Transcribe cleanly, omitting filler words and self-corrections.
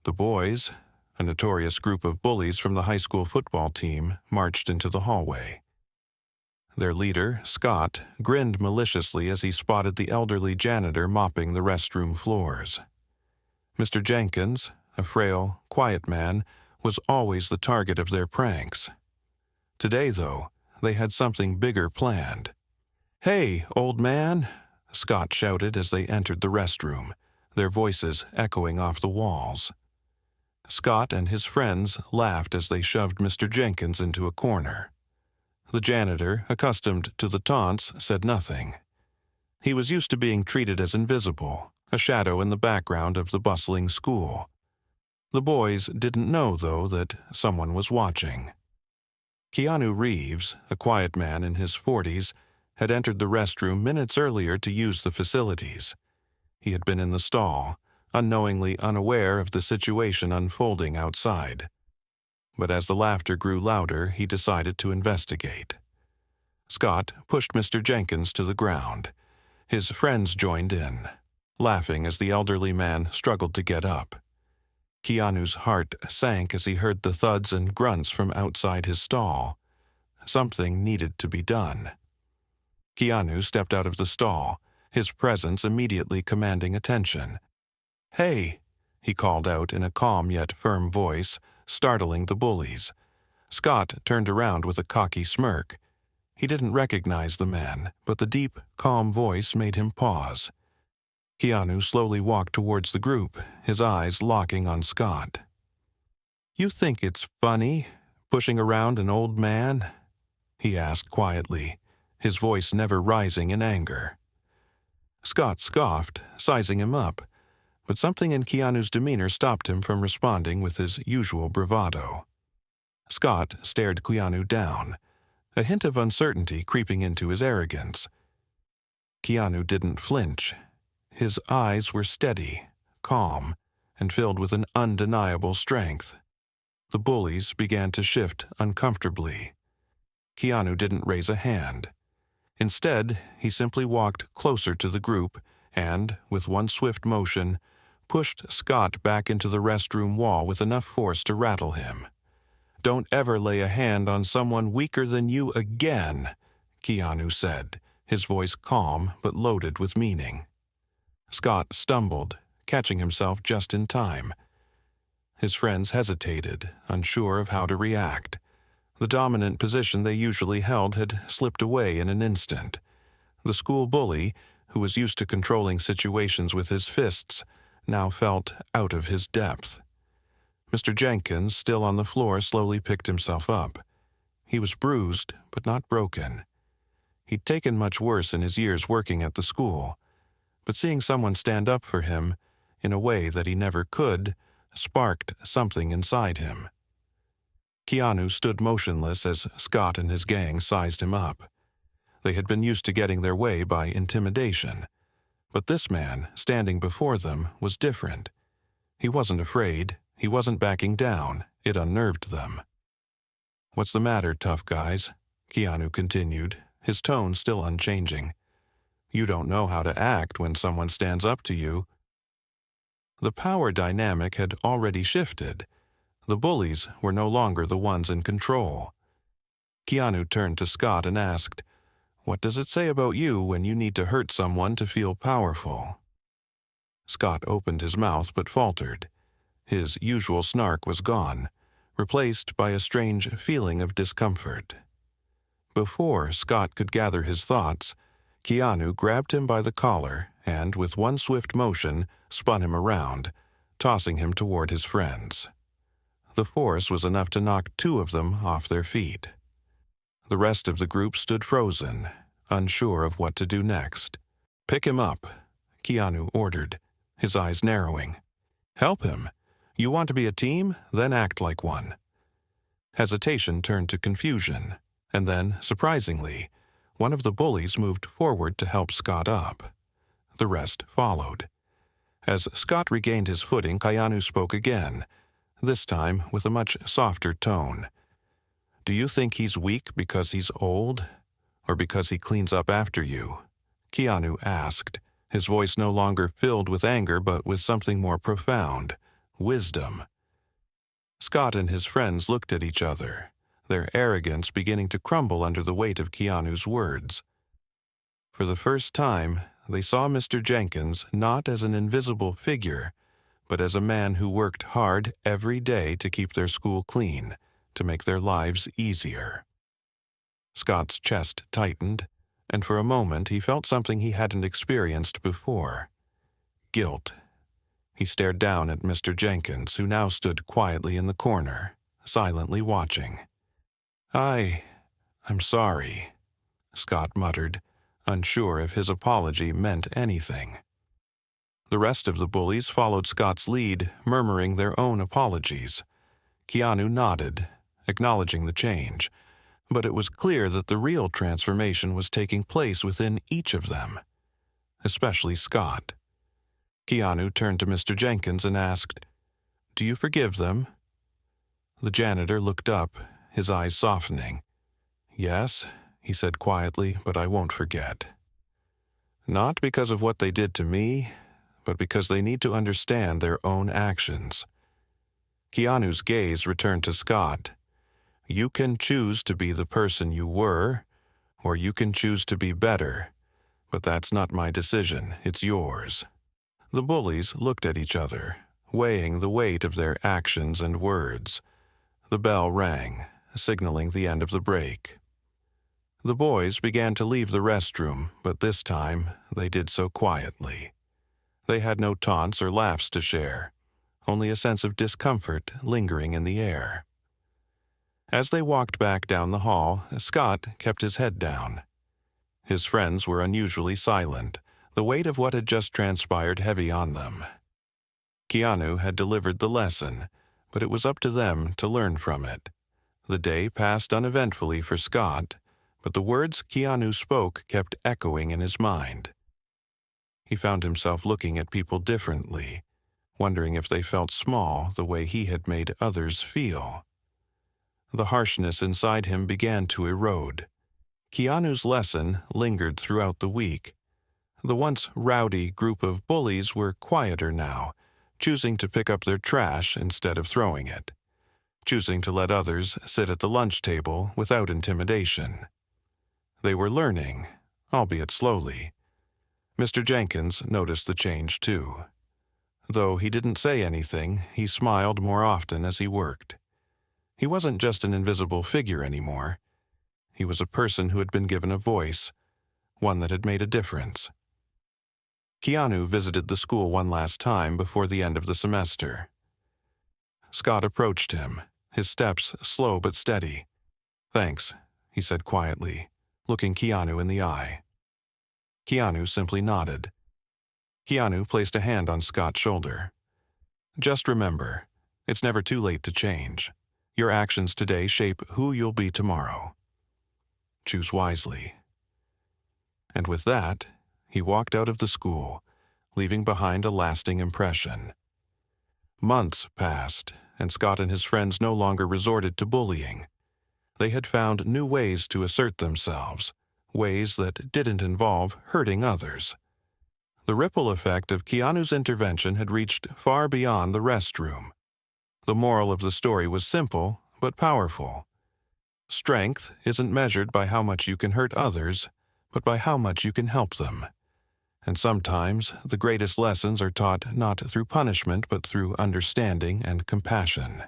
The boys, a notorious group of bullies from the high school football team, marched into the hallway. Their leader, Scott, grinned maliciously as he spotted the elderly janitor mopping the restroom floors. Mr. Jenkins, a frail, quiet man, was always the target of their pranks. Today, though, they had something bigger planned. "Hey, old man!" Scott shouted as they entered the restroom, their voices echoing off the walls. Scott and his friends laughed as they shoved Mr. Jenkins into a corner. The janitor, accustomed to the taunts, said nothing. He was used to being treated as invisible, a shadow in the background of the bustling school. The boys didn't know, though, that someone was watching. Keanu Reeves, a quiet man in his 40s, had entered the restroom minutes earlier to use the facilities. He had been in the stall, unknowingly unaware of the situation unfolding outside. But as the laughter grew louder, he decided to investigate. Scott pushed Mr. Jenkins to the ground. His friends joined in, laughing as the elderly man struggled to get up. Keanu's heart sank as he heard the thuds and grunts from outside his stall. Something needed to be done. Keanu stepped out of the stall, his presence immediately commanding attention. "Hey!" he called out in a calm yet firm voice, startling the bullies. Scott turned around with a cocky smirk. He didn't recognize the man, but the deep, calm voice made him pause. Keanu slowly walked towards the group, his eyes locking on Scott. "You think it's funny, pushing around an old man?" he asked quietly, his voice never rising in anger. Scott scoffed, sizing him up, but something in Keanu's demeanor stopped him from responding with his usual bravado. Scott stared Keanu down, a hint of uncertainty creeping into his arrogance. Keanu didn't flinch. His eyes were steady, calm, and filled with an undeniable strength. The bullies began to shift uncomfortably. Keanu didn't raise a hand. Instead, he simply walked closer to the group and, with one swift motion, pushed Scott back into the restroom wall with enough force to rattle him. "Don't ever lay a hand on someone weaker than you again," Keanu said, his voice calm but loaded with meaning. Scott stumbled, catching himself just in time. His friends hesitated, unsure of how to react. The dominant position they usually held had slipped away in an instant. The school bully, who was used to controlling situations with his fists, now felt out of his depth. Mr. Jenkins, still on the floor, slowly picked himself up. He was bruised, but not broken. He'd taken much worse in his years working at the school, but seeing someone stand up for him, in a way that he never could, sparked something inside him. Keanu stood motionless as Scott and his gang sized him up. They had been used to getting their way by intimidation, but this man, standing before them, was different. He wasn't afraid, he wasn't backing down, it unnerved them. "What's the matter, tough guys?" Keanu continued, his tone still unchanging. "You don't know how to act when someone stands up to you." The power dynamic had already shifted. The bullies were no longer the ones in control. Keanu turned to Scott and asked, "What does it say about you when you need to hurt someone to feel powerful?" Scott opened his mouth but faltered. His usual snark was gone, replaced by a strange feeling of discomfort. Before Scott could gather his thoughts, Keanu grabbed him by the collar and, with one swift motion, spun him around, tossing him toward his friends. The force was enough to knock two of them off their feet. The rest of the group stood frozen, unsure of what to do next. "Pick him up," Keanu ordered, his eyes narrowing. "Help him. You want to be a team? Then act like one." Hesitation turned to confusion, and then, surprisingly, one of the bullies moved forward to help Scott up. The rest followed. As Scott regained his footing, Keanu spoke again, this time with a much softer tone. "Do you think he's weak because he's old, or because he cleans up after you?" Keanu asked, his voice no longer filled with anger but with something more profound, wisdom. Scott and his friends looked at each other, their arrogance beginning to crumble under the weight of Keanu's words. For the first time, they saw Mr. Jenkins not as an invisible figure, but as a man who worked hard every day to keep their school clean, to make their lives easier. Scott's chest tightened, and for a moment he felt something he hadn't experienced before: guilt. He stared down at Mr. Jenkins, who now stood quietly in the corner, silently watching. I'm sorry," Scott muttered, unsure if his apology meant anything. The rest of the bullies followed Scott's lead, murmuring their own apologies. Keanu nodded, acknowledging the change, but it was clear that the real transformation was taking place within each of them, especially Scott. Keanu turned to Mr. Jenkins and asked, "Do you forgive them?" The janitor looked up, his eyes softening. "Yes," he said quietly, "but I won't forget. Not because of what they did to me, but because they need to understand their own actions." Keanu's gaze returned to Scott. "You can choose to be the person you were, or you can choose to be better, but that's not my decision, it's yours." The bullies looked at each other, weighing the weight of their actions and words. The bell rang, signaling the end of the break. The boys began to leave the restroom, but this time they did so quietly. They had no taunts or laughs to share, only a sense of discomfort lingering in the air. As they walked back down the hall, Scott kept his head down. His friends were unusually silent, the weight of what had just transpired heavy on them. Keanu had delivered the lesson, but it was up to them to learn from it. The day passed uneventfully for Scott, but the words Keanu spoke kept echoing in his mind. He found himself looking at people differently, wondering if they felt small the way he had made others feel. The harshness inside him began to erode. Keanu's lesson lingered throughout the week. The once rowdy group of bullies were quieter now, choosing to pick up their trash instead of throwing it, choosing to let others sit at the lunch table without intimidation. They were learning, albeit slowly. Mr. Jenkins noticed the change too. Though he didn't say anything, he smiled more often as he worked. He wasn't just an invisible figure anymore. He was a person who had been given a voice, one that had made a difference. Keanu visited the school one last time before the end of the semester. Scott approached him, his steps slow but steady. "Thanks," he said quietly, looking Keanu in the eye. Keanu simply nodded. Keanu placed a hand on Scott's shoulder. "Just remember, it's never too late to change. Your actions today shape who you'll be tomorrow. Choose wisely." And with that, he walked out of the school, leaving behind a lasting impression. Months passed, and Scott and his friends no longer resorted to bullying. They had found new ways to assert themselves, ways that didn't involve hurting others. The ripple effect of Keanu's intervention had reached far beyond the restroom. The moral of the story was simple but powerful. Strength isn't measured by how much you can hurt others, but by how much you can help them. And sometimes the greatest lessons are taught not through punishment but through understanding and compassion.